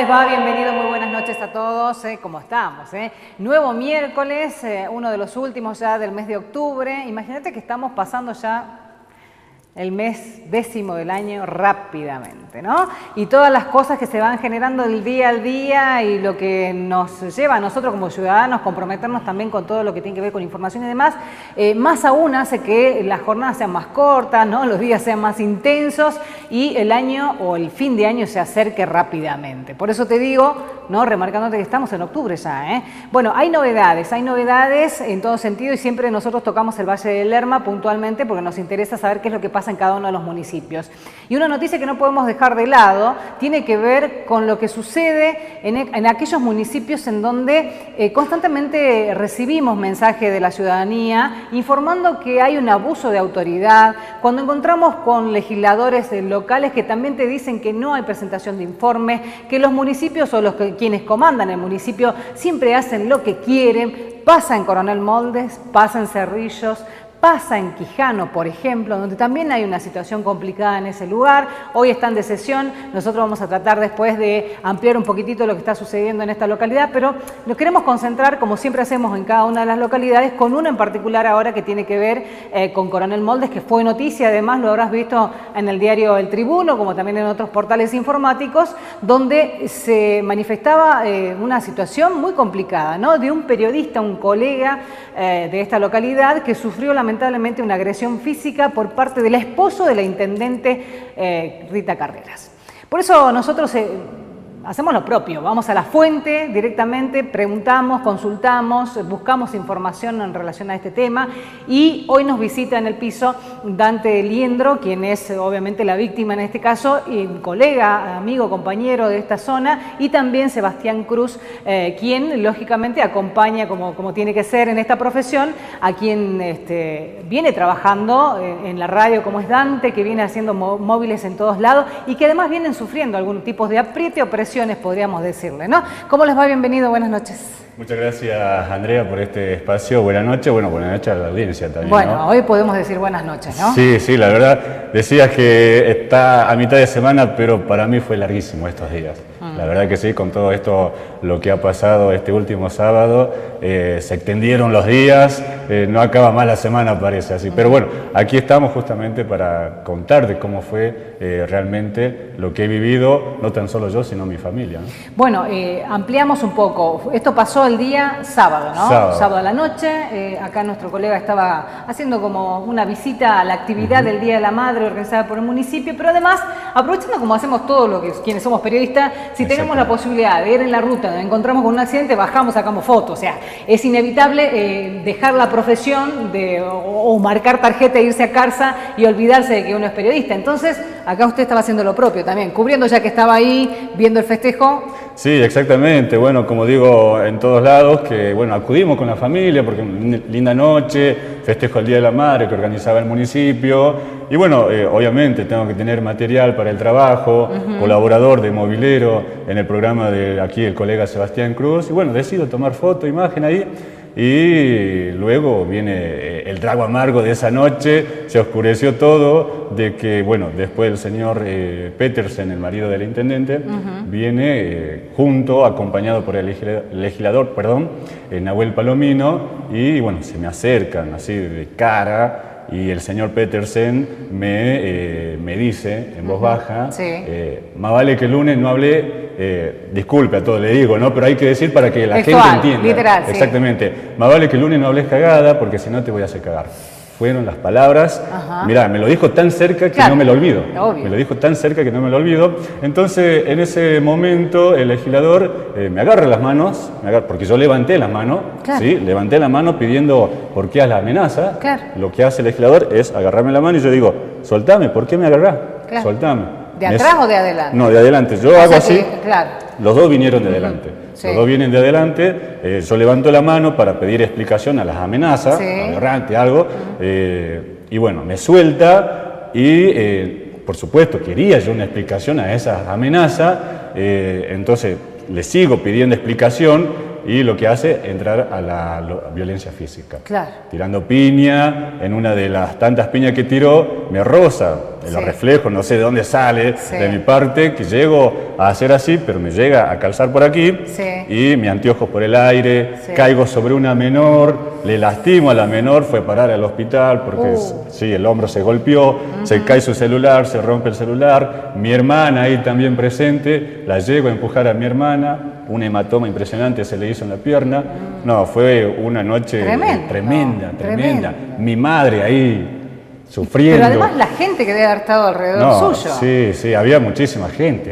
les va? Bienvenido, muy buenas noches a todos. ¿Cómo estamos? Nuevo miércoles, uno de los últimos ya del mes de octubre. Imagínate que estamos pasando ya el mes 10º del año rápidamente, ¿no? Y todas las cosas que se van generando del día al día y lo que nos lleva a nosotros como ciudadanos comprometernos también con todo lo que tiene que ver con información y demás, más aún hace que las jornadas sean más cortas, ¿no? Los días sean más intensos y el año o el fin de año se acerque rápidamente. Por eso te digo, ¿no? Remarcándote que estamos en octubre ya, Bueno, hay novedades en todo sentido y siempre nosotros tocamos el Valle del Lerma puntualmente porque nos interesa saber qué es lo que pasa en cada uno de los municipios. Y una noticia que no podemos dejar de lado tiene que ver con lo que sucede en aquellos municipios en donde constantemente recibimos mensajes de la ciudadanía informando que hay un abuso de autoridad, cuando encontramos con legisladores locales que también te dicen que no hay presentación de informes, que los municipios o quienes comandan el municipio siempre hacen lo que quieren. Pasa en Coronel Moldes, pasa en Cerrillos, pasa en Quijano, por ejemplo, donde también hay una situación complicada en ese lugar. Hoy están de sesión, nosotros vamos a tratar después de ampliar un poquitito lo que está sucediendo en esta localidad, pero nos queremos concentrar, como siempre hacemos en cada una de las localidades, con una en particular ahora que tiene que ver con Coronel Moldes, que fue noticia, además lo habrás visto en el diario El Tribuno, como también en otros portales informáticos, donde se manifestaba una situación muy complicada, ¿no? De un periodista, un colega de esta localidad que sufrió lamentablemente una agresión física por parte del esposo de la intendente Rita Carreras. Por eso nosotros hacemos lo propio, vamos a la fuente directamente, preguntamos, consultamos, buscamos información en relación a este tema y hoy nos visita en el piso Dante Liendro, quien es obviamente la víctima en este caso, y un colega, amigo, compañero de esta zona, y también Sebastián Cruz, quien lógicamente acompaña como tiene que ser en esta profesión, a quien viene trabajando en la radio como es Dante, que viene haciendo móviles en todos lados y que además vienen sufriendo algún tipo de apriete o presión, podríamos decirle, ¿no? ¿Cómo les va? Bienvenido, buenas noches. Muchas gracias, Andrea, por este espacio. Buenas noches, bueno, buenas noches a la audiencia también, Bueno, ¿no? Hoy podemos decir buenas noches, ¿no? Sí, la verdad, decías que está a mitad de semana, pero para mí fue larguísimo estos días. La verdad que sí, con todo esto, lo que ha pasado este último sábado, se extendieron los días, no acaba más la semana parece así. Pero bueno, aquí estamos justamente para contar de cómo fue realmente lo que he vivido, no tan solo yo, sino mi familia, ¿no? Bueno, ampliamos un poco. Esto pasó el día sábado, ¿no? Sábado a la noche. Acá nuestro colega estaba haciendo como una visita a la actividad del Día de la Madre organizada por el municipio, pero además, aprovechando como hacemos todos los quienes somos periodistas, si tenemos la posibilidad de ir en la ruta, nos encontramos con un accidente, bajamos, sacamos fotos. O sea, es inevitable dejar la profesión o marcar tarjeta e irse a casa y olvidarse de que uno es periodista. Entonces, acá usted estaba haciendo lo propio también, cubriendo ya que estaba ahí, viendo el festejo. Sí, exactamente. Bueno, como digo, en todos lados, que bueno, acudimos con la familia, porque una linda noche, festejo el Día de la Madre que organizaba el municipio. Y bueno, obviamente tengo que tener material para el trabajo, colaborador de movilero en el programa de aquí el colega Sebastián Cruz. Y bueno, decido tomar foto, imagen ahí. Y luego viene el trago amargo de esa noche, se oscureció todo, de que, bueno, después el señor Petersen, el marido del intendente, viene junto, acompañado por el legislador, Nahuel Palomino, y bueno, se me acercan así de cara, y el señor Petersen me dice en voz baja, más vale que el lunes no hablé, disculpe a todos le digo, ¿no? Pero hay que decir para que la gente entienda. Literal, exactamente. Más vale que el lunes no hables cagada, porque si no te voy a hacer cagar. Fueron las palabras. Mirá, me lo dijo tan cerca que no me lo olvido. Obvio. Me lo dijo tan cerca que no me lo olvido. Entonces, en ese momento, el legislador me agarra las manos, porque yo levanté las manos, ¿sí? Levanté la mano pidiendo por qué haz la amenaza. Lo que hace el legislador es agarrarme la mano y yo digo, soltame, ¿por qué me agarrás? Soltame. ¿De atrás o de adelante? No, de adelante. Yo hago así. Claro. Los dos vinieron de adelante. Los dos vienen de adelante. Yo levanto la mano para pedir explicación a las amenazas, aberrante, algo. Y bueno, me suelta y, por supuesto, quería yo una explicación a esas amenazas. Entonces, le sigo pidiendo explicación. y lo que hace es entrar a la violencia física. Claro. Tirando piña, en una de las tantas piñas que tiró, me roza, los reflejos, no sé de dónde sale, de mi parte, que llego a hacer así, pero me llega a calzar por aquí, y mi anteojo por el aire, caigo sobre una menor, le lastimo a la menor, fue a parar al hospital, porque sí, el hombro se golpeó, se cae su celular, se rompe el celular, mi hermana ahí también presente, la llego a empujar a mi hermana, un hematoma impresionante se le hizo en la pierna, no, fue una noche tremenda, mi madre ahí sufriendo. Pero además la gente que debe haber estado alrededor suyo. Sí, había muchísima gente,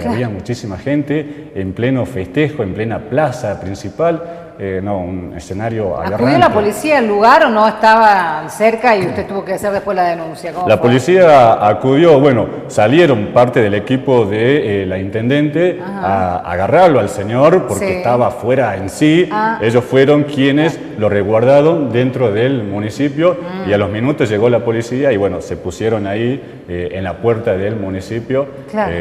en pleno festejo, en plena plaza principal, un escenario aberrante. ¿Acudió la policía al lugar o no estaba cerca y usted tuvo que hacer después la denuncia? La policía acudió, salieron parte del equipo de la intendente a agarrarlo al señor porque estaba fuera en sí. Ellos fueron quienes lo resguardaron dentro del municipio y a los minutos llegó la policía y se pusieron ahí en la puerta del municipio. Claro.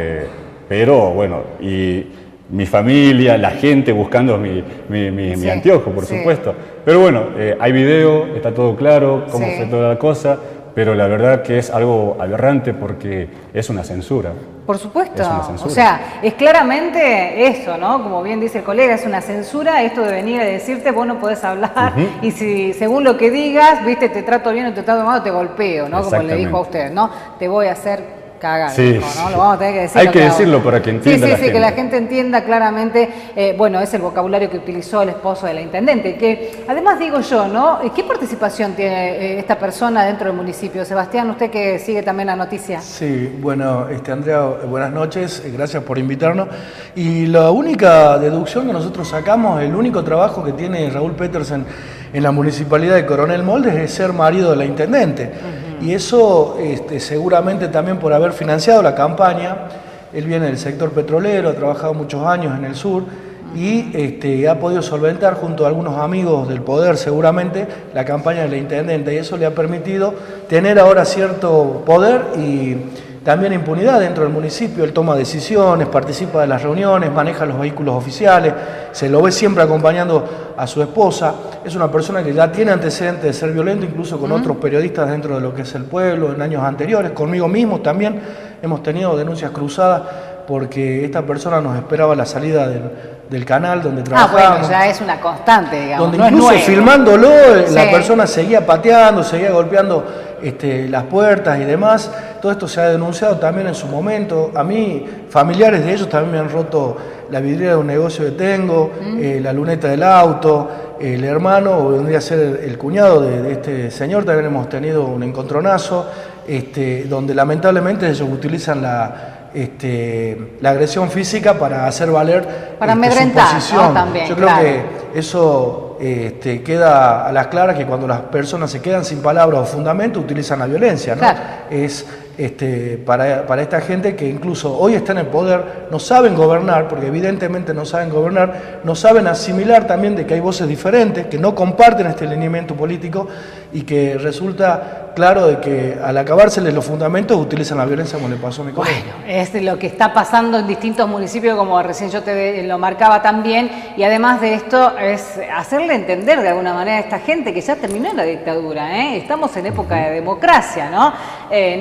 Y mi familia, la gente buscando mi anteojo, por supuesto. Pero hay video, está todo claro, cómo fue toda la cosa, pero la verdad que es algo aberrante porque es una censura. Por supuesto, o sea, es claramente eso, ¿no? Como bien dice el colega, es una censura, esto de venir a decirte, vos no podés hablar, y si según lo que digas, viste, te trato bien o te trato mal, te golpeo, ¿no? Como le dijo a usted, ¿no? Te voy a hacer cagar, ¿no? Lo vamos a tener que decir. Hay que decirlo para que entienda la gente. Que la gente entienda claramente, es el vocabulario que utilizó el esposo de la intendente, que además digo yo, ¿no? ¿Qué participación tiene esta persona dentro del municipio? Sebastián, usted que sigue también la noticia. Sí, Andrea, buenas noches, gracias por invitarnos. Y la única deducción que nosotros sacamos, el único trabajo que tiene Raúl Petersen en la municipalidad de Coronel Moldes es ser marido de la intendente. Y eso seguramente también por haber financiado la campaña. Él viene del sector petrolero, ha trabajado muchos años en el sur y ha podido solventar junto a algunos amigos del poder seguramente la campaña de la intendente y eso le ha permitido tener ahora cierto poder y también impunidad dentro del municipio. Él toma decisiones, participa de las reuniones, maneja los vehículos oficiales, se lo ve siempre acompañando a su esposa. Es una persona que ya tiene antecedentes de ser violento, incluso con otros periodistas dentro de lo que es el pueblo, en años anteriores. Conmigo mismo también hemos tenido denuncias cruzadas porque esta persona nos esperaba a la salida del canal donde trabajábamos. Ya es una constante, digamos. Donde incluso filmándolo, la persona seguía pateando, seguía golpeando las puertas y demás. Todo esto se ha denunciado también en su momento. A mí, familiares de ellos también me han roto la vidriera de un negocio que tengo, la luneta del auto, el hermano, o vendría a ser el cuñado de este señor, también hemos tenido un encontronazo, donde lamentablemente ellos utilizan la agresión física para hacer valer para amedrentar, su posición. ¿no? También, yo creo que eso queda a las claras que cuando las personas se quedan sin palabras o fundamento utilizan la violencia, ¿no? Claro. Es para esta gente que incluso hoy está en el poder, no saben gobernar, porque evidentemente no saben gobernar, no saben asimilar también de que hay voces diferentes, que no comparten este lineamiento político y que resulta claro de que al acabárseles los fundamentos utilizan la violencia como le pasó a mi colega. Bueno, es lo que está pasando en distintos municipios, como recién yo te lo marcaba también, y además de esto es hacerle entender de alguna manera a esta gente que ya terminó la dictadura, ¿eh? Estamos en época de democracia, ¿no?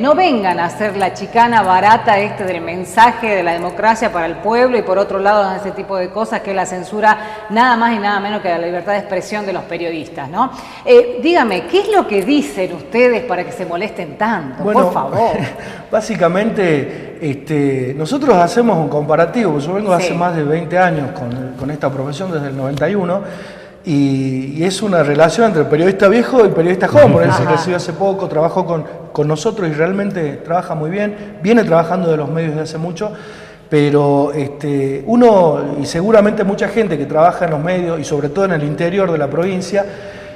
No vengan a hacer la chicana barata del mensaje de la democracia para el pueblo y por otro lado ese tipo de cosas que es la censura nada más y nada menos que la libertad de expresión de los periodistas, ¿no? Dígame, ¿qué es lo que dicen ustedes para que se molesten tanto? Bueno, por favor. Básicamente, nosotros hacemos un comparativo, yo vengo hace más de 20 años con esta profesión desde el 91 y es una relación entre periodista viejo y periodista joven, por eso se recibió hace poco, trabajó con nosotros y realmente trabaja muy bien, viene trabajando de los medios desde hace mucho, pero uno y seguramente mucha gente que trabaja en los medios y sobre todo en el interior de la provincia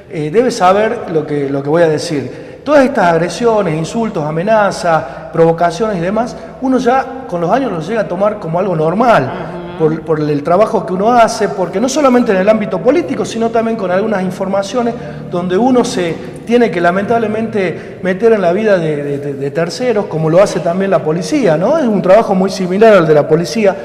debe saber lo que voy a decir. Todas estas agresiones, insultos, amenazas, provocaciones y demás, uno ya con los años los llega a tomar como algo normal, por el trabajo que uno hace, porque no solamente en el ámbito político, sino también con algunas informaciones donde uno se tiene que lamentablemente meter en la vida de terceros, como lo hace también la policía, ¿no? Es un trabajo muy similar al de la policía,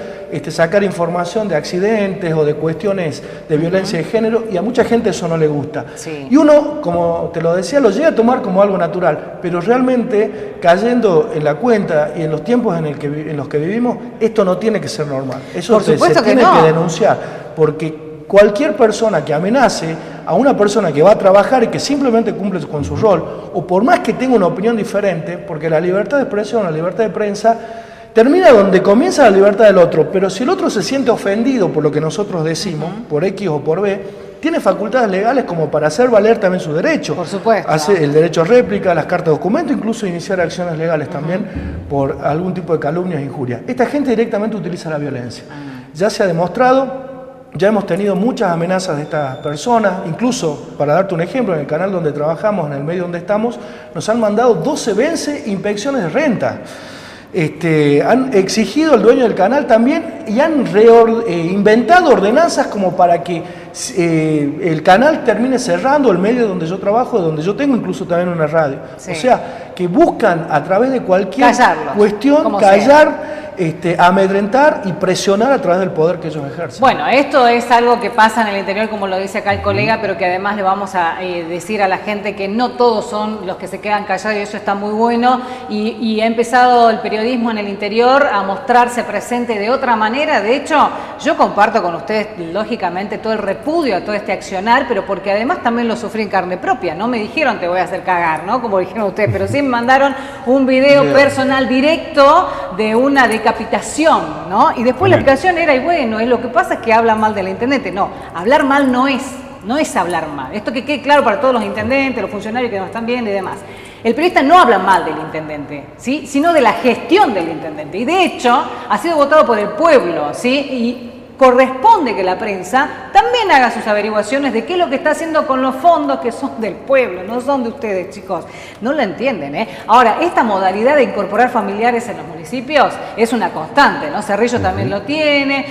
sacar información de accidentes o de cuestiones de violencia de género, y a mucha gente eso no le gusta. Sí. Y uno, como te lo decía, lo llega a tomar como algo natural, pero realmente cayendo en la cuenta y en los tiempos en los que vivimos, esto no tiene que ser normal. Eso Por supuesto se tiene que no. que denunciar, porque cualquier persona que amenace a una persona que va a trabajar y que simplemente cumple con su rol, o por más que tenga una opinión diferente, porque la libertad de expresión, la libertad de prensa, termina donde comienza la libertad del otro, pero si el otro se siente ofendido por lo que nosotros decimos, por X o por B, tiene facultades legales como para hacer valer también su derecho. Por supuesto. Hace el derecho a réplica, las cartas de documento, incluso iniciar acciones legales también por algún tipo de calumnias e injurias. Esta gente directamente utiliza la violencia. Ya se ha demostrado. Ya hemos tenido muchas amenazas de estas personas, incluso, para darte un ejemplo, en el canal donde trabajamos, en el medio donde estamos, nos han mandado 12 veces inspecciones de renta. Han exigido al dueño del canal también y han inventado ordenanzas como para que el canal termine cerrando el medio donde yo trabajo, donde yo tengo incluso también una radio. Sí. O sea, que buscan a través de cualquier cuestión callar, amedrentar y presionar a través del poder que ellos ejercen. Bueno, esto es algo que pasa en el interior, como lo dice acá el colega, pero que además le vamos a decir a la gente que no todos son los que se quedan callados, y eso está muy bueno, y ha empezado el periodismo en el interior a mostrarse presente de otra manera. De hecho, yo comparto con ustedes, lógicamente, todo el repudio a todo este accionar, pero porque además también lo sufrí en carne propia. No me dijeron te voy a hacer cagar, ¿no? Como dijeron ustedes, pero sí me mandaron un video personal directo de una decapitación, ¿no? Y después la explicación era, y bueno, lo que pasa es que habla mal del intendente. No, hablar mal no es hablar mal. Esto que quede claro para todos los intendentes, los funcionarios que nos están viendo y demás. El periodista no habla mal del intendente, ¿sí? Sino de la gestión del intendente. Y de hecho, ha sido votado por el pueblo, ¿sí? Y corresponde que la prensa también haga sus averiguaciones de qué es lo que está haciendo con los fondos que son del pueblo, no son de ustedes, chicos. No lo entienden, ¿eh? Ahora, esta modalidad de incorporar familiares en los municipios es una constante, ¿no? Cerrillo también lo tiene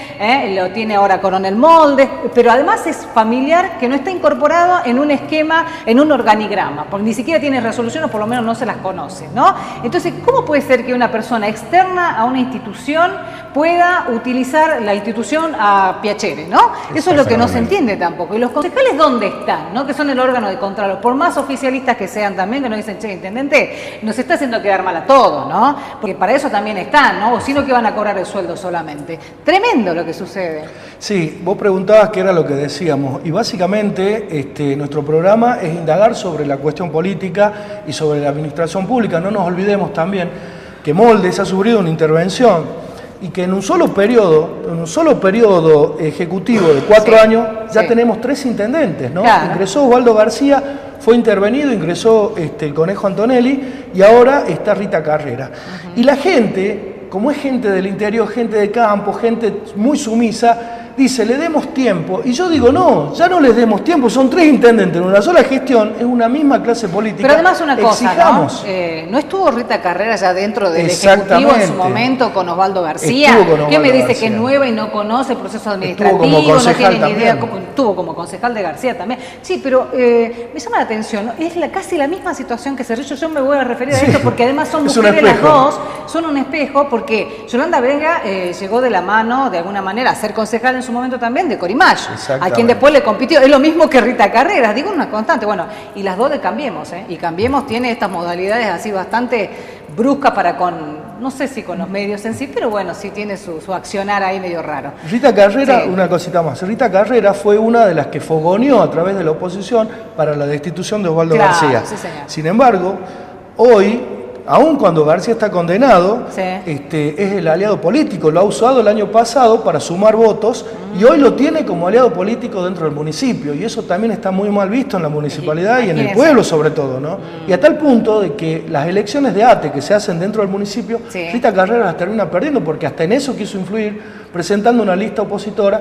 ahora Coronel Moldes, pero además es familiar que no está incorporado en un esquema, en un organigrama, porque ni siquiera tiene resolución o por lo menos no se las conoce, ¿no? Entonces, ¿cómo puede ser que una persona externa a una institución pueda utilizar la institución a piacere, ¿no? Eso es lo que no se entiende tampoco. Y los concejales, ¿dónde están? ¿No? Que son el órgano de control. Por más oficialistas que sean también, que nos dicen, che, intendente, nos está haciendo quedar mal a todos, ¿no? Porque para eso también están, ¿no? O si no, que van a cobrar el sueldo solamente. Tremendo lo que sucede. Sí, vos preguntabas qué era lo que decíamos. Y básicamente nuestro programa es indagar sobre la cuestión política y sobre la administración pública. No nos olvidemos también que Moldes ha sufrido una intervención y que en un solo periodo ejecutivo de 4 años ya tenemos 3 intendentes, ¿no? Claro. Ingresó Osvaldo García, fue intervenido, ingresó el Conejo Antonelli y ahora está Rita Carrera. Y la gente, como es gente del interior, gente de campo, gente muy sumisa, dice, le demos tiempo. Y yo digo, no, ya no les demos tiempo, son 3 intendentes en una sola gestión, es una misma clase política. Pero además una cosa, ¿no estuvo Rita Carrera ya dentro del Ejecutivo en su momento con Osvaldo García? ¿Qué me dice que es nueva y no conoce el proceso administrativo, no tiene ni idea? Estuvo como concejal de García también. Sí, pero me llama la atención, ¿no? Es casi la misma situación que Cerrillo. Yo me voy a referir a esto porque además son mujeres las dos, son un espejo, porque Yolanda Vega llegó de la mano, de alguna manera, a ser concejal en su momento también de Corimayo, a quien después le compitió. Es lo mismo que Rita Carreras, digo, una constante. Bueno, y las dos de Cambiemos, y Cambiemos tiene estas modalidades así bastante bruscas para con, no sé si con los medios en sí, pero bueno, sí tiene su accionar ahí medio raro. Rita Carrera, una cosita más, Rita Carrera fue una de las que fogoneó a través de la oposición para la destitución de Osvaldo García. Sí, sin embargo, hoy, aun cuando García está condenado, es el aliado político, lo ha usado el año pasado para sumar votos y hoy lo tiene como aliado político dentro del municipio, y eso también está muy mal visto en la municipalidad y en el pueblo sobre todo, ¿no? Y a tal punto de que las elecciones de ATE que se hacen dentro del municipio, Rita Carrera las termina perdiendo porque hasta en eso quiso influir presentando una lista opositora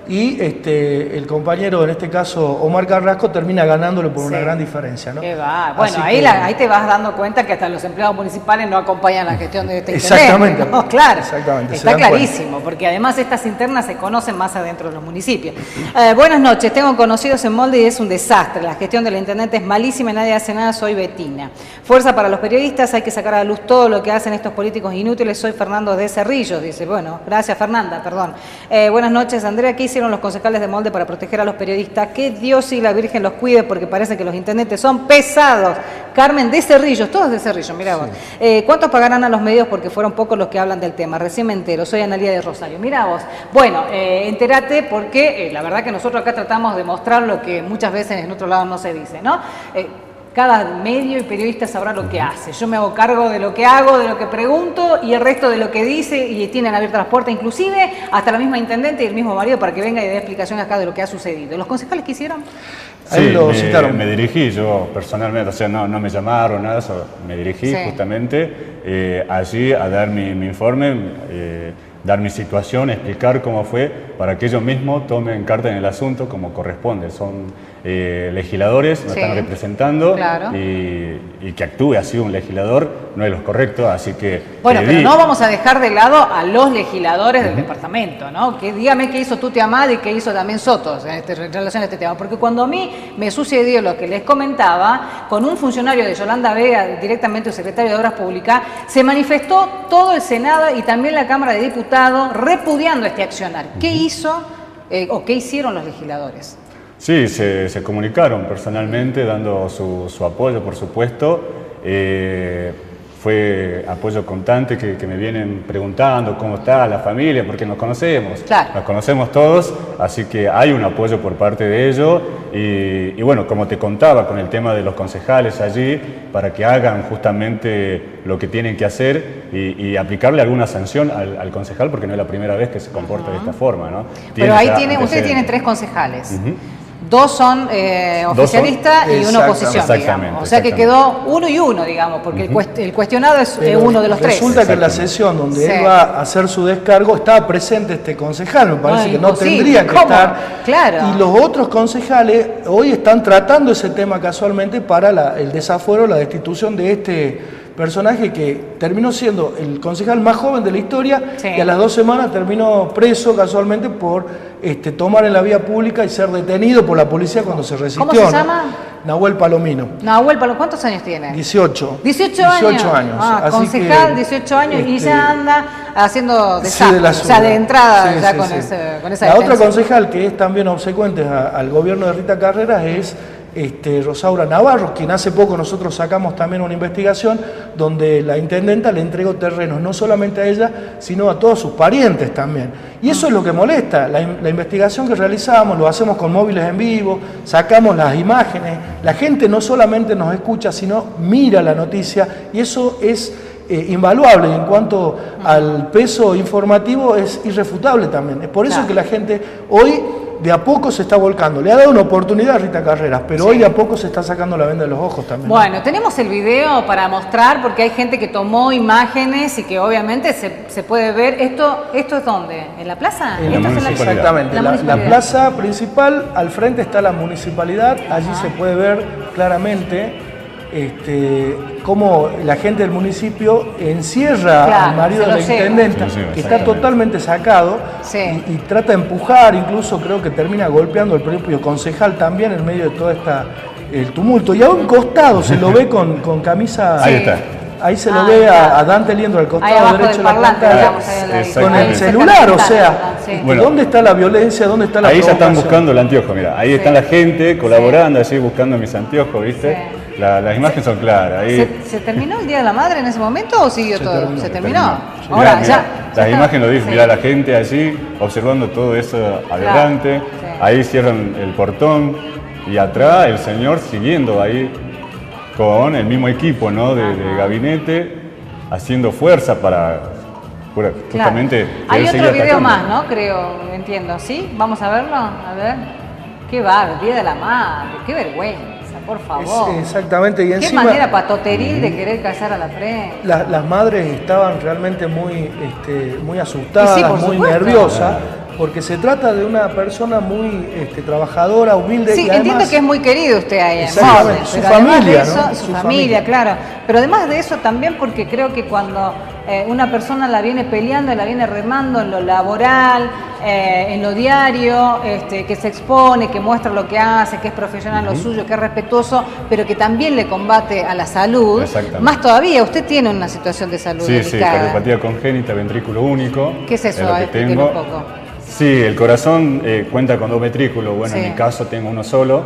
y el compañero, en este caso Omar Carrasco, termina ganándolo por una gran diferencia, ¿no? Qué va. Bueno, Así ahí te vas dando cuenta que hasta los empleados municipales no acompañan la gestión de este Exactamente. No, claro. Exactamente. Está clarísimo, porque además estas internas se conocen más adentro de los municipios. Buenas noches, tengo conocidos en Molde y es un desastre. La gestión del intendente es malísima y nadie hace nada. Soy Betina. Fuerza para los periodistas, hay que sacar a la luz todo lo que hacen estos políticos inútiles. Soy Fernando de Cerrillos, dice. Bueno, gracias Fernanda, perdón. Buenas noches, Andrea. ¿Qué hicieron los concejales de Molde para proteger a los periodistas? Que Dios y la Virgen los cuide, porque parece que los intendentes son pesados. Carmen de Cerrillos, todos de Cerrillos, mirá vos. ¿Cuántos pagarán a los medios? Porque fueron pocos los que hablan del tema. Recién me entero, soy Analía de Rosario. Mirá vos. Bueno, entérate porque la verdad que nosotros acá tratamos de mostrar lo que muchas veces en otro lado no se dice, ¿no? Cada medio y periodista sabrá lo que hace. Yo me hago cargo de lo que hago, de lo que pregunto y el resto de lo que dice, y tienen abiertas las puertas, inclusive hasta la misma intendente y el mismo marido, para que venga y dé explicaciones acá de lo que ha sucedido. ¿Los concejales qué hicieron? Sí, me dirigí yo personalmente, o sea, no me llamaron, nada, me dirigí justamente allí a dar mi informe, dar mi situación, explicar cómo fue, para que ellos mismos tomen carta en el asunto como corresponde. Son legisladores, nos están representando, y que actúe así un legislador no es lo correcto, así que... Bueno, pero no vamos a dejar de lado a los legisladores del departamento, ¿no? Que dígame qué hizo Tuti Amad y qué hizo también Sotos en relación a este tema, porque cuando a mí me sucedió lo que les comentaba, con un funcionario de Yolanda Vega, directamente el secretario de Obras Públicas, se manifestó todo el Senado y también la Cámara de Diputados repudiando este accionar. ¿Qué hizo o qué hicieron los legisladores? Sí, se comunicaron personalmente dando su apoyo, por supuesto. Fue apoyo constante que me vienen preguntando cómo está la familia, porque nos conocemos, nos conocemos todos, así que hay un apoyo por parte de ellos. Y bueno, como te contaba con el tema de los concejales allí, para que hagan justamente lo que tienen que hacer y aplicarle alguna sanción al concejal, porque no es la primera vez que se comporta de esta forma, ¿no? Pero ahí usted tiene 3 concejales. Dos son oficialistas y uno oposición, digamos. O sea que quedó 1 y 1, digamos, porque el cuestionado es uno de los 3. Resulta que en la sesión donde él va a hacer su descargo estaba presente este concejal, me parece que no tendría que estar. Claro. Y los otros concejales hoy están tratando ese tema casualmente para el desafuero, la destitución de este personaje que terminó siendo el concejal más joven de la historia y a las 2 semanas terminó preso casualmente por tomar en la vía pública y ser detenido por la policía cuando se resistió. ¿Cómo se llama? Nahuel Palomino. Nahuel Palomino, ¿cuántos años tiene? 18. 18 años. Así concejal, 18 años y ya anda haciendo desastres. O sea, de entrada ya con esa La otra concejal que es también obsecuente al gobierno de Rita Carreras es Rosaura Navarro, quien hace poco nosotros sacamos también una investigación donde la intendenta le entregó terrenos no solamente a ella, sino a todos sus parientes también. Y eso es lo que molesta. La investigación que realizamos lo hacemos con móviles en vivo, sacamos las imágenes, la gente no solamente nos escucha, sino mira la noticia, y eso es invaluable, y en cuanto al peso informativo es irrefutable también. Es por eso que la gente hoy de a poco se está volcando. Le ha dado una oportunidad a Rita Carreras, pero hoy de a poco se está sacando la venda de los ojos también. Bueno, tenemos el video para mostrar, porque hay gente que tomó imágenes y que obviamente se puede ver. ¿Esto es dónde? ¿En la plaza? Exactamente. La plaza principal, al frente está la municipalidad. Allí se puede ver claramente cómo la gente del municipio encierra al marido de la intendenta, que está totalmente sacado, y trata de empujar, incluso creo que termina golpeando al propio concejal también en medio de todo el tumulto. Y a un costado se lo ve con camisa... Ahí está. Ahí se lo ve a Dante Liendro al costado derecho de la pantalla, con el celular, o sea, ¿dónde está la violencia? ¿Dónde está la Ahí ya provocación? están buscando el anteojo, mira, ahí está la gente colaborando, así buscando mis anteojos, ¿viste? Las imágenes son claras. Ahí... ¿Se terminó el Día de la Madre en ese momento o siguió todo? Se terminó. Ahora, las imágenes lo dicen, mirá la gente allí observando todo eso adelante, ahí cierran el portón y atrás el señor siguiendo ahí con el mismo equipo, ¿no? de gabinete, haciendo fuerza para justamente... Hay otro video más, ¿no? Creo, entiendo, ¿sí? Vamos a verlo, a ver. Qué va, el Día de la Madre, qué vergüenza, por favor. Exactamente, y encima... Qué manera patoteril de querer callar a la prensa. Las madres estaban realmente muy asustadas, muy nerviosas, porque se trata de una persona muy trabajadora, humilde. Sí, y además, entiendo que es muy querido usted ahí en exactamente, Moldes, su pero además familia, de eso, ¿no? su Su familia, familia. claro. Pero además de eso también porque creo que cuando una persona la viene peleando, la viene remando en lo laboral, en lo diario, que se expone, que muestra lo que hace, que es profesional lo suyo, que es respetuoso, pero que también le combate a la salud, más todavía, usted tiene una situación de salud delicada. Sí, cardiopatía congénita, ventrículo único. ¿Qué es eso? Explíqueme un poco. Sí, el corazón cuenta con 2 ventrículos, bueno, sí. En mi caso tengo uno solo,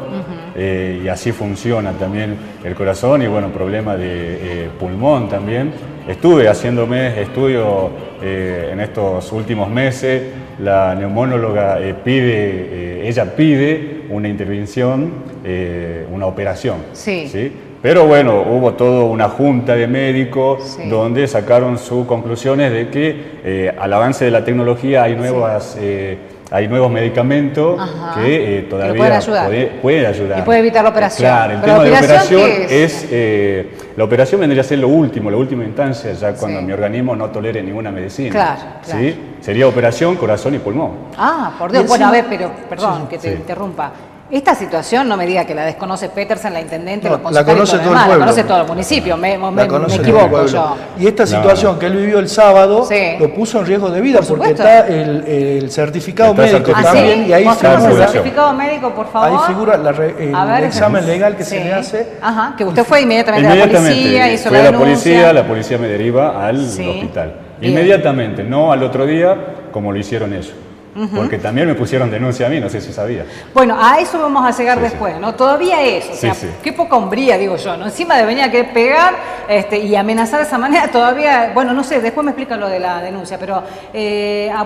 y así funciona también el corazón, y bueno, problema de pulmón también. Estuve haciéndome estudio en estos últimos meses, la neumóloga ella pide una intervención, una operación. Sí. ¿Sí? Pero bueno, hubo toda una junta de médicos donde sacaron sus conclusiones de que al avance de la tecnología hay nuevos medicamentos que todavía pueden ayudar. Y puede evitar la operación. Claro, el tema de la operación es la operación vendría a ser la última instancia, ya cuando mi organismo no tolere ninguna medicina. Claro. ¿Sí? Sería operación, corazón y pulmón. Ah, por Dios. Bueno, a ver, pero perdón que te interrumpa. Esta situación, no me diga que la desconoce Petersen, la intendente, los concejales, la conoce todo el pueblo. La conoce todo el municipio, me equivoco yo. Y esta situación que él vivió el sábado lo puso en riesgo de vida porque está el certificado médico también. Y ahí mostramos el certificado médico, por favor. Ahí figura el examen legal que se le hace. Ajá, que usted fue inmediatamente a la policía, hizo la denuncia. La policía me deriva al hospital. Inmediatamente, no al otro día como lo hicieron ellos. Porque también me pusieron denuncia a mí, no sé si sabía. Bueno, a eso vamos a llegar después, ¿no? Todavía eso, o sea, qué poca hombría, digo yo, ¿no? Encima de venir a querer pegar y amenazar de esa manera, todavía, bueno, no sé, después me explica lo de la denuncia, pero,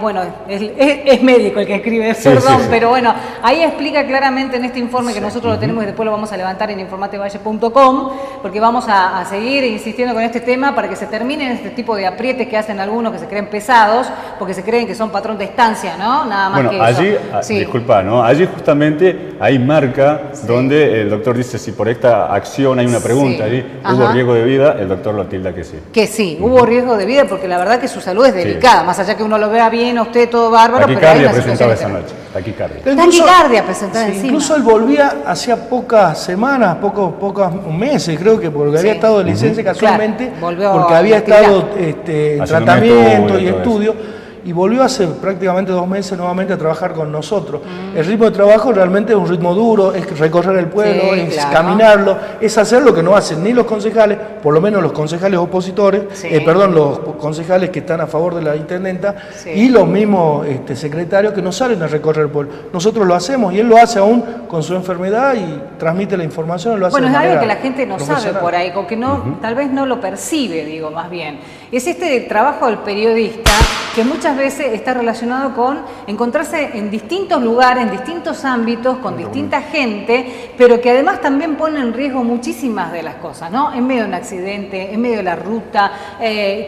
bueno, es médico el que escribe, perdón, pero bueno, ahí explica claramente en este informe que nosotros lo tenemos y después lo vamos a levantar en informatevalle.com, porque vamos a seguir insistiendo con este tema para que se terminen este tipo de aprietes que hacen algunos que se creen pesados, porque se creen que son patrón de estancia, ¿no? Nada más que allí, eso. Disculpa, ¿no? Allí justamente hay marca donde el doctor dice si por esta acción hay una pregunta, allí hubo riesgo de vida, el doctor lo tilda que sí. Que sí, hubo riesgo de vida porque la verdad que su salud es delicada, más allá que uno lo vea bien, a usted todo bárbaro, pero hay una presentaba esa noche, taquicardia. Taquicardia presentaba encima. Incluso él volvía hacía pocas semanas, pocos meses, creo que porque había estado de licencia casualmente, porque había estado en tratamiento y estudio. Y volvió hace prácticamente 2 meses nuevamente a trabajar con nosotros. El ritmo de trabajo realmente es un ritmo duro, es recorrer el pueblo, es caminarlo, es hacer lo que no hacen ni los concejales, por lo menos los concejales opositores, los concejales que están a favor de la intendenta y los mismos secretarios que no salen a recorrer el pueblo. Nosotros lo hacemos y él lo hace aún con su enfermedad y transmite la información, lo hace bueno, de es manera algo que la gente no sabe por ahí, o que no, tal vez no lo percibe, digo, más bien. Es este trabajo del periodista que muchas veces está relacionado con encontrarse en distintos lugares, en distintos ámbitos, con distinta gente, pero que además también pone en riesgo muchísimas de las cosas, ¿no? En medio de un accidente, en medio de la ruta,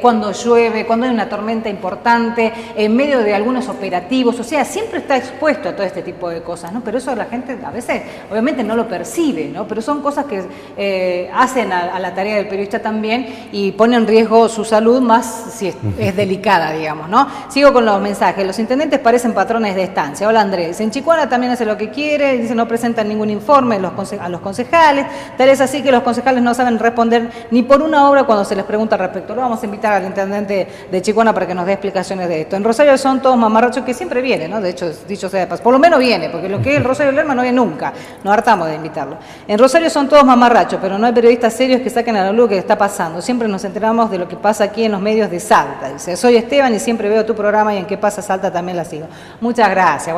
cuando llueve, cuando hay una tormenta importante, en medio de algunos operativos, o sea, siempre está expuesto a todo este tipo de cosas, ¿no? Pero eso la gente a veces, obviamente, no lo percibe, ¿no? Pero son cosas que hacen a la tarea del periodista también y ponen en riesgo su salud, más si es delicada, digamos, ¿no? Sigo con los mensajes. Los intendentes parecen patrones de estancia. Hola Andrés. En Chicuana también hace lo que quiere, dice no presentan ningún informe a los concejales. Tal es así que los concejales no saben responder ni por una obra cuando se les pregunta al respecto. Lo vamos a invitar al intendente de Chicuana para que nos dé explicaciones de esto. En Rosario son todos mamarrachos, que siempre viene, ¿no? De hecho, dicho sea de paso, por lo menos viene, porque lo que es el Rosario Lerma no viene nunca. Nos hartamos de invitarlo. En Rosario son todos mamarrachos, pero no hay periodistas serios que saquen a la luz lo que está pasando. Siempre nos enteramos de lo que pasa aquí en los medios de Salta. Dice, soy Esteban y siempre veo tu programa y en qué pasa Salta también la sigo. Muchas gracias.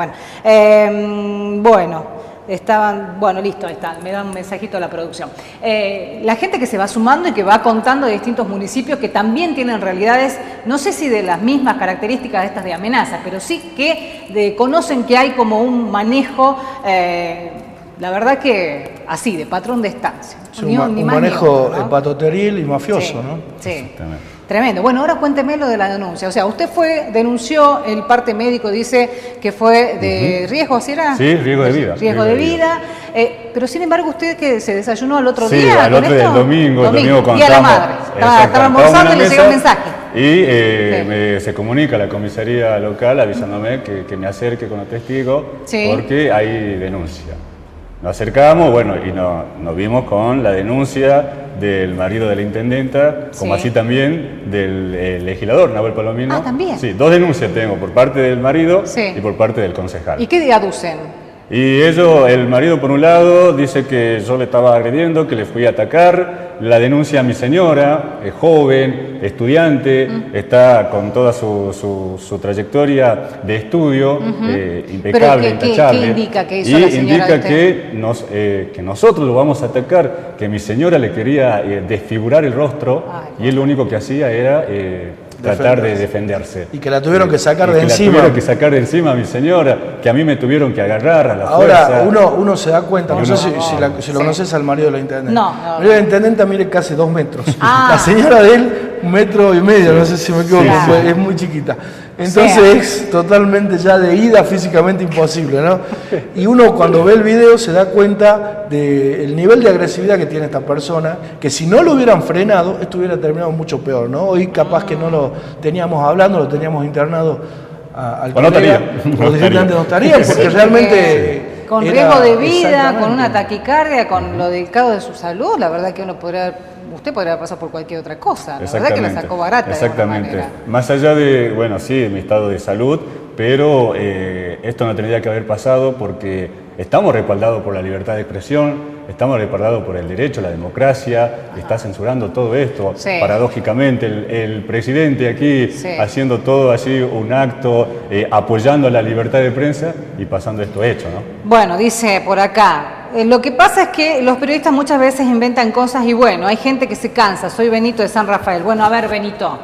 Bueno, listo, ahí está, me da un mensajito a la producción. La gente que se va sumando y que va contando de distintos municipios que también tienen realidades, no sé si de las mismas características de estas de amenazas, pero sí que conocen que hay como un manejo, la verdad que así, de patrón de estancia. Un manejo patoteril y mafioso, ¿no? Sí. Tremendo. Bueno, ahora cuénteme lo de la denuncia. O sea, usted denunció, el parte médico dice que fue de riesgo, ¿sí era? Sí, riesgo de vida. Riesgo de vida. Pero sin embargo, usted que se desayunó al otro sí, día. al otro día, el domingo Día de la madre. Estaba almorzando y le llegó un mensaje. Y se comunica a la comisaría local avisándome que me acerque con los testigos porque hay denuncia. Nos acercamos, bueno, y nos vimos con la denuncia del marido de la intendenta, como así también del legislador, Nahuel Palomino. Ah, ¿también? Sí, 2 denuncias tengo, por parte del marido y por parte del concejal. ¿Y qué aducen? Y el marido por un lado dice que yo le estaba agrediendo, que le fui a atacar, la denuncia a mi señora, es joven, estudiante, está con toda su trayectoria de estudio, impecable, intachable. ¿Qué indica que hizo la señora? Indica que nosotros lo vamos a atacar, que mi señora le quería desfigurar el rostro y él lo único que hacía era tratar de defenderse. Y que la tuvieron que sacar de encima. Que la tuvieron que sacar de encima a mi señora, que a mí me tuvieron que agarrar a la fuerza. Ahora, uno se da cuenta, no sé si lo conoces al marido de la intendente. No. El marido de la intendente mide casi 2 metros. La señora de él, 1,5 metros, no sé si me equivoco, es muy chiquita. Entonces es totalmente ya de ida físicamente imposible, ¿no? Y uno cuando ve el video se da cuenta del nivel de agresividad que tiene esta persona, que si no lo hubieran frenado, esto hubiera terminado mucho peor, ¿no? Hoy capaz que no lo teníamos hablando, lo teníamos internado al colega, o directamente no estaría, porque realmente... Con riesgo de vida, con una taquicardia, con lo delicado de su salud, la verdad que usted podría pasar por cualquier otra cosa. La verdad que la sacó barata. Exactamente. Más allá de, mi estado de salud, pero esto no tendría que haber pasado porque estamos respaldados por la libertad de expresión, estamos respaldados por el derecho, la democracia, está censurando todo esto. Paradójicamente, el presidente aquí haciendo todo así, un acto, apoyando la libertad de prensa y pasando esto hecho, ¿no? Bueno, dice por acá, lo que pasa es que los periodistas muchas veces inventan cosas y bueno, hay gente que se cansa. Soy Benito de San Rafael. Bueno, a ver, Benito,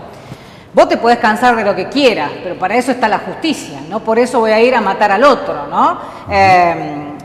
vos te podés cansar de lo que quieras, pero para eso está la justicia, no por eso voy a ir a matar al otro, ¿no?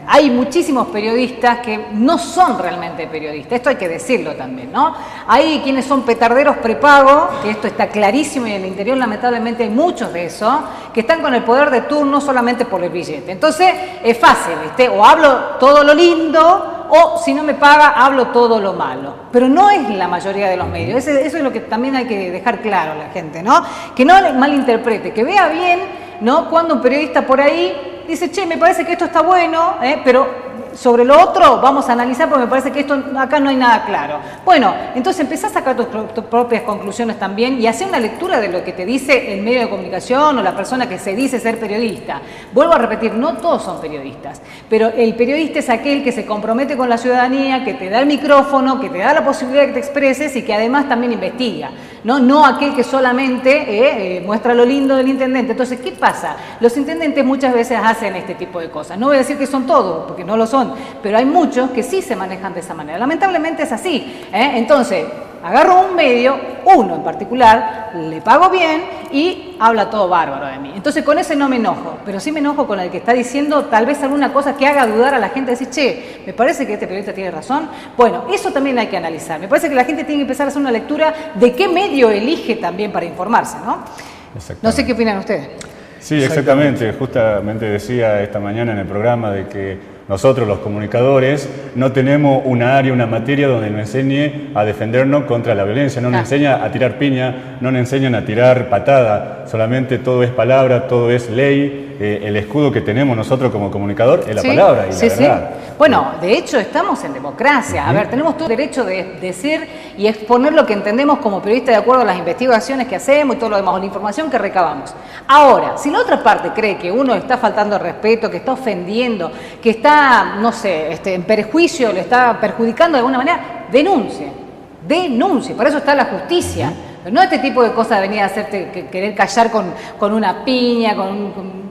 Hay muchísimos periodistas que no son realmente periodistas, esto hay que decirlo también, ¿no? Hay quienes son petarderos prepago, que esto está clarísimo y en el interior lamentablemente hay muchos de esos, que están con el poder de turno solamente por el billete. Entonces es fácil, ¿viste? O hablo todo lo lindo, o si no me paga, hablo todo lo malo. Pero no es la mayoría de los medios, eso es lo que también hay que dejar claro a la gente, ¿no? Que no malinterprete, que vea bien, ¿no? Cuando un periodista por ahí dice, che, me parece que esto está bueno, pero sobre lo otro vamos a analizar porque me parece que acá no hay nada claro. Bueno, entonces empezá a sacar tus propias conclusiones también y hacer una lectura de lo que te dice el medio de comunicación o la persona que se dice ser periodista. Vuelvo a repetir, no todos son periodistas, pero el periodista es aquel que se compromete con la ciudadanía, que te da el micrófono, que te da la posibilidad de que te expreses y que además también investiga, no aquel que solamente muestra lo lindo del intendente. Entonces, ¿qué pasa? Los intendentes muchas veces hacen este tipo de cosas. No voy a decir que son todos, porque no lo son, pero hay muchos que sí se manejan de esa manera. Lamentablemente es así. Entonces, agarro un medio, uno en particular, le pago bien y habla todo bárbaro de mí. Entonces con ese no me enojo, pero sí me enojo con el que está diciendo tal vez alguna cosa que haga dudar a la gente, decir, che, me parece que este periodista tiene razón. Bueno, eso también hay que analizar. Me parece que la gente tiene que empezar a hacer una lectura de qué medio elige también para informarse, ¿no? No sé qué opinan ustedes. Sí, exactamente. Justamente decía esta mañana en el programa de que nosotros los comunicadores no tenemos una área, una materia donde nos enseñe a defendernos contra la violencia, no nos enseña a tirar piña, no nos enseñan a tirar patada, solamente todo es palabra, todo es ley. El escudo que tenemos nosotros como comunicador es la palabra y la verdad. Bueno, de hecho estamos en democracia. A ver, tenemos todo el derecho de decir y exponer lo que entendemos como periodistas de acuerdo a las investigaciones que hacemos y todo lo demás, o la información que recabamos. Ahora, si la otra parte cree que uno está faltando al respeto, que está ofendiendo, que está, no sé, en perjuicio, le está perjudicando de alguna manera, denuncie. Para eso está la justicia. No este tipo de cosas de venir a hacerte querer callar con una piña,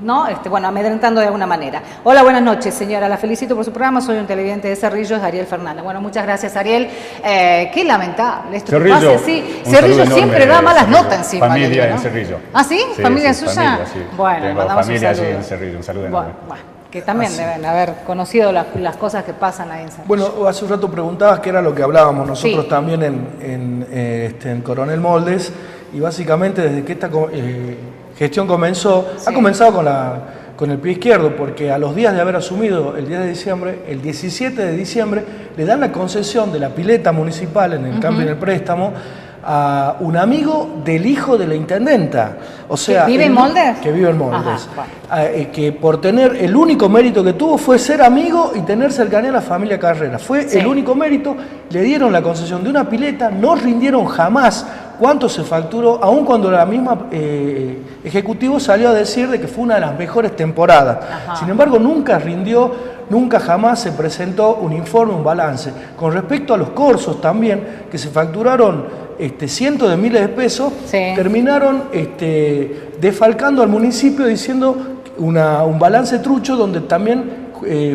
¿no? Amedrentando de alguna manera. Hola, buenas noches, señora. La felicito por su programa. Soy un televidente de Cerrillos, Ariel Fernández. Bueno, muchas gracias, Ariel. Qué lamentable esto que pase así. Cerrillo siempre da malas notas encima. Familia en Cerrillo. ¿Ah, sí? ¿Familia suya? Familia, sí. Bueno, tengo mandamos familia un saludo. allí en Cerrillo. Un saludo enorme. Que también deben haber conocido las cosas que pasan ahí en Cerrillo. Bueno, hace un rato preguntabas qué era lo que hablábamos nosotros también en Coronel Moldes, y básicamente desde que esta gestión comenzó, ha comenzado con el pie izquierdo, porque a los días de haber asumido el 10 de diciembre, el 17 de diciembre, le dan la concesión de la pileta municipal en el cambio y en el préstamo a un amigo del hijo de la intendenta. O sea, ¿Vive en Moldes? Que vive en Moldes. Ajá, que por tener, el único mérito que tuvo fue ser amigo y tener cercanía a la familia Carrera. Fue el único mérito. Le dieron la concesión de una pileta, no rindieron jamás cuánto se facturó, aun cuando la misma ejecutivo salió a decir de que fue una de las mejores temporadas. Ajá. Sin embargo, nunca rindió, nunca jamás se presentó un informe, un balance. Con respecto a los corsos también, que se facturaron cientos de miles de pesos, terminaron defalcando al municipio diciendo un balance trucho donde también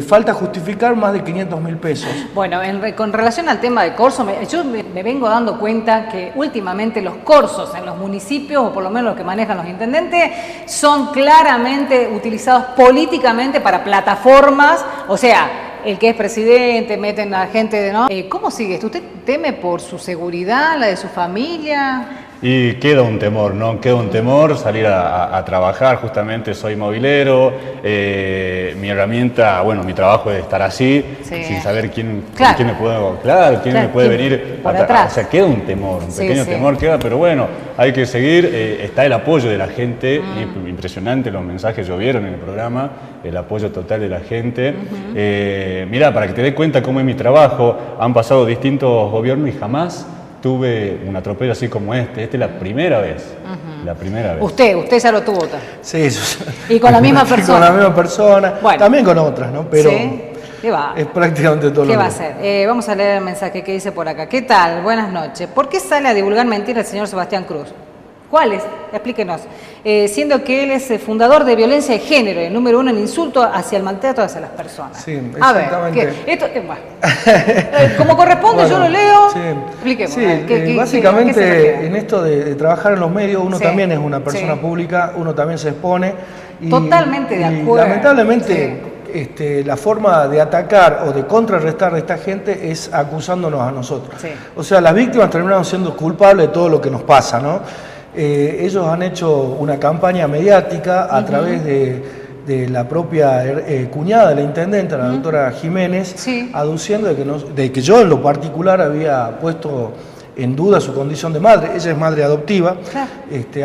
falta justificar más de 500.000 pesos. Bueno, con relación al tema de corso, yo me vengo dando cuenta que últimamente los corsos en los municipios, o por lo menos los que manejan los intendentes, son claramente utilizados políticamente para plataformas, o sea, el que es presidente, meten a gente de no. ¿Cómo sigue esto? ¿Usted teme por su seguridad, la de su familia? Y queda un temor, ¿no? Queda un temor salir a trabajar, justamente soy movilero, mi herramienta, bueno, mi trabajo es estar así, sin saber quién me puede venir por atrás. O sea, queda un temor, un pequeño temor queda, pero bueno, hay que seguir, está el apoyo de la gente, impresionante los mensajes llovieron en el programa, el apoyo total de la gente. Mirá, para que te des cuenta cómo es mi trabajo, han pasado distintos gobiernos y jamás tuve un atropello así como este. Esta es la primera vez. La primera vez. Usted ya lo tuvo. Sí. ¿Y con la misma persona? Con la misma persona. Bueno, también con otras, ¿no? Pero ¿qué va? Es prácticamente todo lo ¿Qué va a hacer? Vamos a leer el mensaje que dice por acá. ¿Qué tal? Buenas noches. ¿Por qué sale a divulgar mentiras el señor Sebastián Cruz? ¿Cuáles? Explíquenos. Siendo que él es fundador de violencia de género, el número 1 en insulto hacia el maltrato hacia las personas. Sí, exactamente. A ver, esto, como corresponde, yo lo leo. Expliquemos. Sí, básicamente en esto de trabajar en los medios, uno también es una persona pública, uno también se expone. Totalmente de acuerdo. Lamentablemente, la forma de atacar o de contrarrestar a esta gente es acusándonos a nosotros. O sea, las víctimas terminaron siendo culpables de todo lo que nos pasa, ¿no? Ellos han hecho una campaña mediática a través de la propia cuñada de la intendenta, la doctora Jiménez, aduciendo de que yo en lo particular había puesto en duda su condición de madre. Ella es madre adoptiva.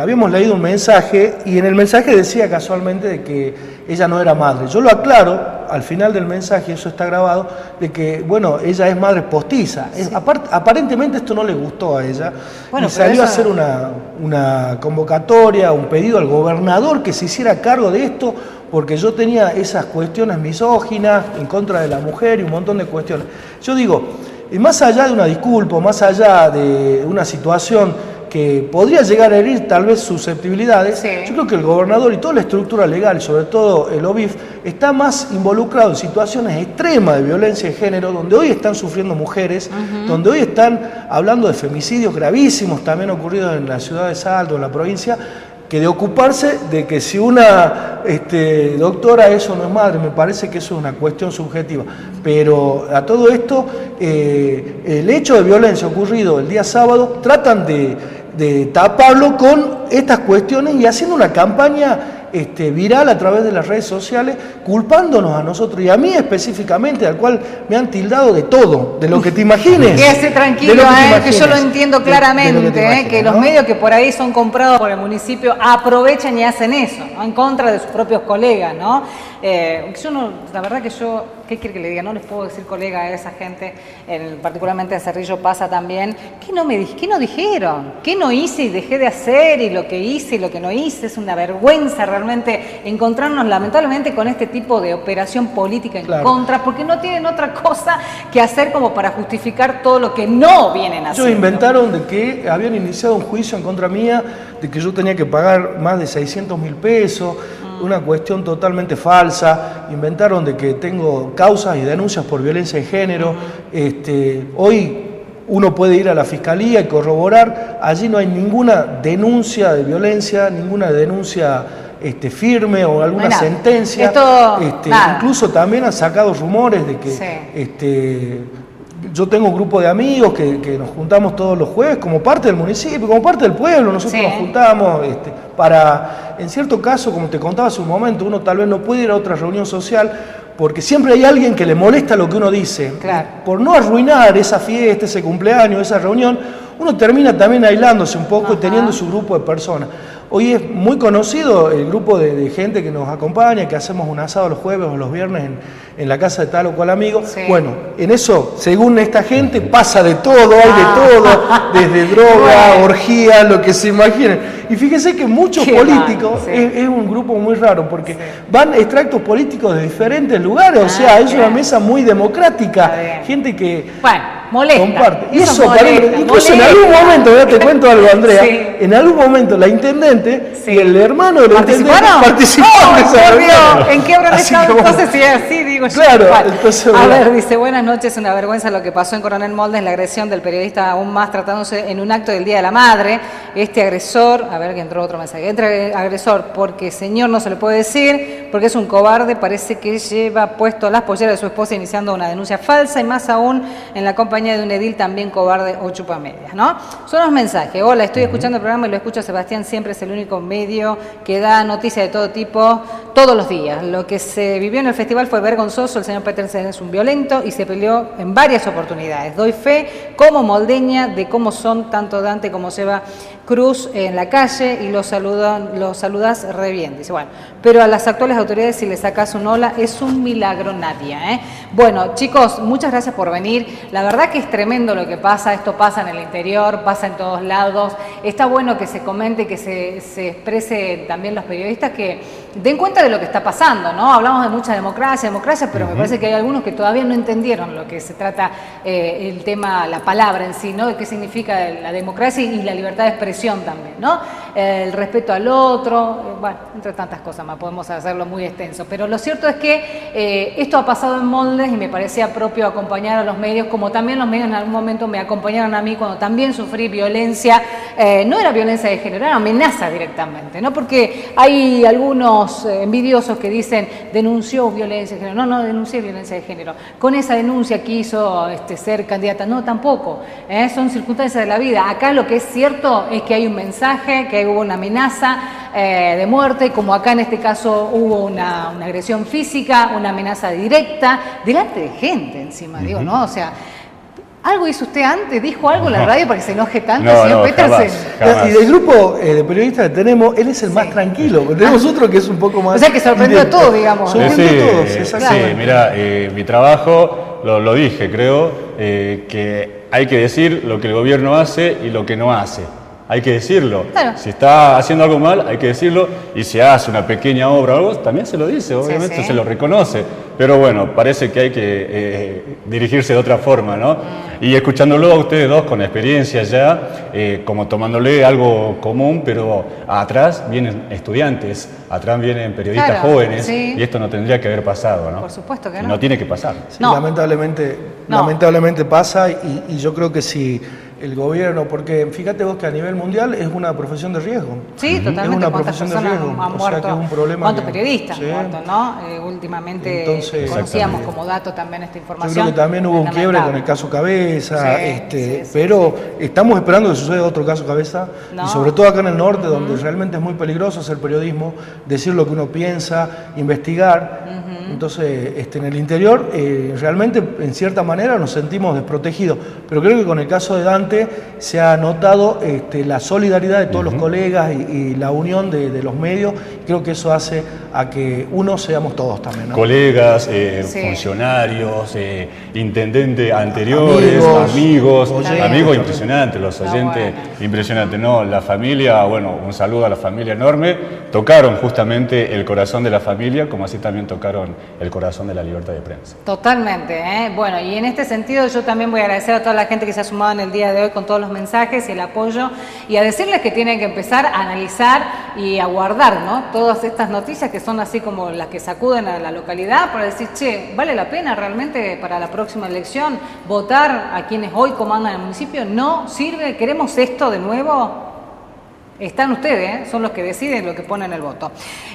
Habíamos leído un mensaje y en el mensaje decía casualmente de que ella no era madre. Yo lo aclaro al final del mensaje, eso está grabado, de que, bueno, ella es madre postiza. Aparentemente esto no le gustó a ella. Bueno, y salió a hacer una convocatoria, un pedido al gobernador que se hiciera cargo de esto, porque yo tenía esas cuestiones misóginas en contra de la mujer y un montón de cuestiones. Yo digo, más allá de una disculpa, más allá de una situación que podría llegar a herir tal vez susceptibilidades, yo creo que el gobernador y toda la estructura legal, y sobre todo el OBIF, está más involucrado en situaciones extremas de violencia de género, donde hoy están sufriendo mujeres, donde hoy están hablando de femicidios gravísimos también ocurridos en la ciudad de Salto, en la provincia, que de ocuparse de que si una doctora eso no es madre. Me parece que eso es una cuestión subjetiva. Pero a todo esto, el hecho de violencia ocurrido el día sábado, tratan de taparlo con estas cuestiones y haciendo una campaña viral a través de las redes sociales, culpándonos a nosotros y a mí específicamente, al cual me han tildado de todo, de lo que te imagines. Quédese tranquilo, que yo lo entiendo claramente, que los medios que por ahí son comprados por el municipio aprovechan y hacen eso, ¿no? En contra de sus propios colegas, ¿no? La verdad que yo, ¿qué quiere que le diga? No les puedo decir colega a esa gente, particularmente en Cerrillo pasa también. ¿Qué no dijeron? ¿Qué no hice y dejé de hacer? Y lo que hice y lo que no hice, es una vergüenza realmente encontrarnos lamentablemente con este tipo de operación política en contra, porque no tienen otra cosa que hacer como para justificar todo lo que no vienen haciendo. Ellos inventaron de que habían iniciado un juicio en contra mía, de que yo tenía que pagar más de 600.000 pesos, una cuestión totalmente falsa. Inventaron de que tengo causas y denuncias por violencia de género. Hoy uno puede ir a la fiscalía y corroborar, allí no hay ninguna denuncia de violencia, ninguna denuncia firme o alguna sentencia. Incluso también han sacado rumores de que yo tengo un grupo de amigos que nos juntamos todos los jueves como parte del municipio, como parte del pueblo. Nosotros nos juntamos para, en cierto caso, como te contaba hace un momento, uno tal vez no puede ir a otra reunión social porque siempre hay alguien que le molesta lo que uno dice. Por no arruinar esa fiesta, ese cumpleaños, esa reunión, uno termina también aislándose un poco y teniendo su grupo de personas. Hoy es muy conocido el grupo de gente que nos acompaña, que hacemos un asado los jueves o los viernes en la casa de tal o cual amigo. Sí. Bueno, en eso, según esta gente, pasa de todo, hay de todo, desde droga, orgía, lo que se imaginen. Y fíjense que muchos políticos, es un grupo muy raro, porque van extractos políticos de diferentes lugares, o sea, es una mesa muy democrática, gente que comparte. Y eso molesta, incluso en algún momento, ya te cuento algo, Andrea, en algún momento la intendente y el hermano de la intendente participaron de esa reunión. ¿En qué habrán estado entonces? Si es así, digo yo. Claro, entonces, a ver, dice, buenas noches, una vergüenza lo que pasó en Coronel Moldes, la agresión del periodista, aún más tratándose en un acto del Día de la Madre. Este agresor, a ver que entró otro mensaje, agresor, porque señor no se le puede decir, porque es un cobarde, parece que lleva puesto las polleras de su esposa iniciando una denuncia falsa y más aún en la compañía de un edil también cobarde o chupamedias, ¿no? Son los mensajes. Hola, estoy escuchando el programa y lo escucho a Sebastián, siempre es el único medio que da noticias de todo tipo todos los días. Lo que se vivió en el festival fue vergonzoso, el señor Petersen es un violento y se peleó en varias oportunidades. Doy fe como moldeña de cómo son tanto Dante como Seba Cruz en la calle y los saludas re bien. Dice, bueno, pero a las actuales autoridades si le sacas un hola es un milagro, Nadia, ¿eh? Bueno, chicos, muchas gracias por venir. La verdad que es tremendo lo que pasa, esto pasa en el interior, pasa en todos lados. Está bueno que se comente, que se exprese también los periodistas, que den cuenta de lo que está pasando, ¿no? Hablamos de mucha democracia, pero me parece que hay algunos que todavía no entendieron lo que se trata, el tema, la palabra en sí, ¿no? De qué significa la democracia y la libertad de expresión también, ¿no? El respeto al otro, bueno, entre tantas cosas más, podemos hacerlo muy extenso. Pero lo cierto es que esto ha pasado en Moldes y me parecía propio acompañar a los medios, como también los medios en algún momento me acompañaron a mí cuando también sufrí violencia. No era violencia de género, era amenaza directamente, ¿no? Porque hay algunos envidiosos que dicen denunció violencia de género. No denuncié violencia de género. Con esa denuncia quiso ser candidata. No, tampoco. Son circunstancias de la vida. Acá lo que es cierto es que hay un mensaje, que hubo una amenaza de muerte, como acá en este caso hubo una agresión física, una amenaza directa, delante de gente encima, digo, ¿no? O sea, ¿algo hizo usted antes? ¿Dijo algo en la radio para que se enoje tanto, señor Petersen? Jamás. Y del grupo de periodistas que tenemos, él es el más tranquilo. Tenemos otro que es un poco más... O sea, que sorprendió a todos, digamos. Sorprendió a todos, exactamente. Sí, mira, mi trabajo, lo dije, creo, que hay que decir lo que el gobierno hace y lo que no hace. Hay que decirlo. Claro. Si está haciendo algo mal, hay que decirlo. Y si hace una pequeña obra o algo, también se lo dice, obviamente se lo reconoce. Pero bueno, parece que hay que dirigirse de otra forma, ¿no? Y escuchándolo a ustedes dos con experiencia ya, como tomándole algo común, pero atrás vienen estudiantes, atrás vienen periodistas jóvenes, y esto no tendría que haber pasado, ¿no? Por supuesto que no. No tiene que pasar. Sí, lamentablemente pasa, y yo creo que si el gobierno, porque fíjate vos que a nivel mundial es una profesión de riesgo. Sí, totalmente. Es una profesión de riesgo. Han muerto, o sea que es un problema. ¿Cuántos periodistas han muerto, no? Últimamente conocíamos como dato también esta información. Yo creo que también hubo un quiebre con el caso Cabeza, pero estamos esperando que suceda otro caso Cabeza, y sobre todo acá en el norte, donde realmente es muy peligroso hacer periodismo, decir lo que uno piensa, investigar. Entonces, en el interior, realmente, en cierta manera, nos sentimos desprotegidos. Pero creo que con el caso de Dante se ha notado la solidaridad de todos los colegas y la unión de los medios. Creo que eso hace a que seamos todos también, ¿no? Colegas, funcionarios, intendentes anteriores, amigos, impresionantes, los oyentes, impresionantes, ¿no? La familia, bueno, un saludo a la familia enorme. Tocaron justamente el corazón de la familia, como así también tocaron el corazón de la libertad de prensa. Totalmente, ¿eh? Bueno, y en este sentido yo también voy a agradecer a toda la gente que se ha sumado en el día de hoy con todos los mensajes y el apoyo, y a decirles que tienen que empezar a analizar y a guardar, ¿no? Todas estas noticias que son así como las que sacuden a la localidad, para decir, che, ¿vale la pena realmente para la próxima elección votar a quienes hoy comandan el municipio? ¿No sirve? ¿Queremos esto de nuevo? Están ustedes, son los que deciden, los que ponen el voto.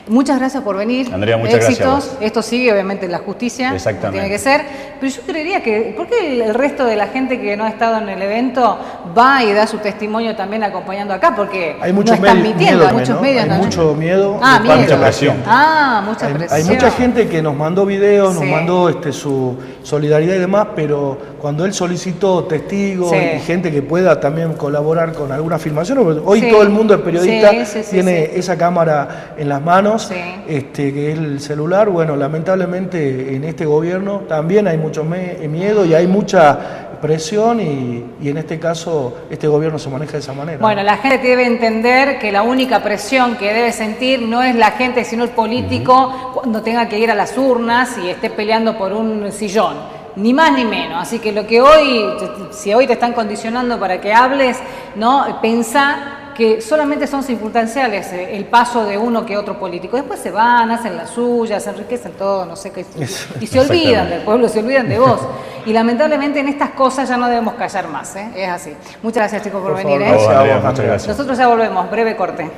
Muchas gracias por venir. Andrea, muchas gracias. Esto sigue, obviamente, en la justicia. Exactamente. Tiene que ser. Pero yo creería que, ¿por qué el resto de la gente que no ha estado en el evento va y da su testimonio también acompañando acá? Porque hay mucho están mintiendo, hay muchos medios. Hay mucho miedo. Mucha presión. Hay mucha gente que nos mandó videos, nos mandó su solidaridad y demás, pero cuando él solicitó testigos Sí. y gente que pueda también colaborar con alguna filmación, porque hoy Sí. todo el mundo es periodista, Sí, tiene sí. esa cámara en las manos, Sí. que es el celular. Bueno, lamentablemente en este gobierno también hay mucho miedo y hay mucha presión y en este caso este gobierno se maneja de esa manera. Bueno, la gente debe entender que la única presión que debe sentir no es la gente, sino el político cuando tenga que ir a las urnas y esté peleando por un sillón. Ni más ni menos. Así que lo que hoy, si hoy te están condicionando para que hables, ¿no? Pensá que solamente son circunstanciales el paso de uno que otro político. Después se van, hacen las suyas, se enriquecen todo, no sé qué. Y se olvidan del pueblo, se olvidan de vos. Y lamentablemente en estas cosas ya no debemos callar más, ¿eh? Es así. Muchas gracias, chicos, por venir. Favor, A vos, gracias a Andrea, vos, muchas Andrea. gracias. Nosotros ya volvemos, breve corte.